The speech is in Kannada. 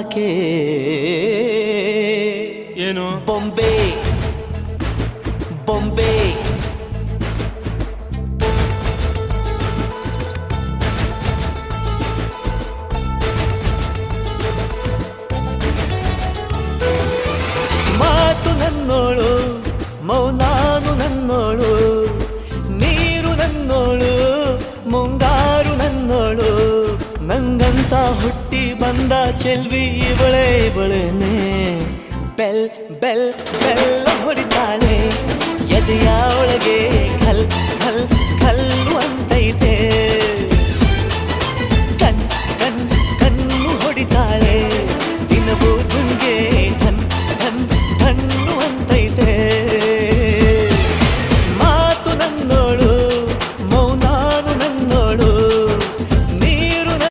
ಬಂದಾಕೆ ಏನು ಬೊಂಬೆ ಬೊಂಬೆ ಮಾತು ನನ್ನೋಳು ಮೌನಾನು ನನ್ನೋಳು ನೀರು ನನ್ನೋಳು ಮುಂಗಾರು ನನ್ನೋಳು ನಂಗಂತ ಹುಟ್ಟಿ ಬಂದ ಚೆಲ್ವಿ ಇವಳೇನೆ ಬೆಲ್ ಬೆಲ್ ಬೆಲ್ಲ ಹೊಡಿತಾಳೆ ಎದೆಯ ಒಳಗೆ ಖಲ್ ಖಲ್ ಖಲ್ಲು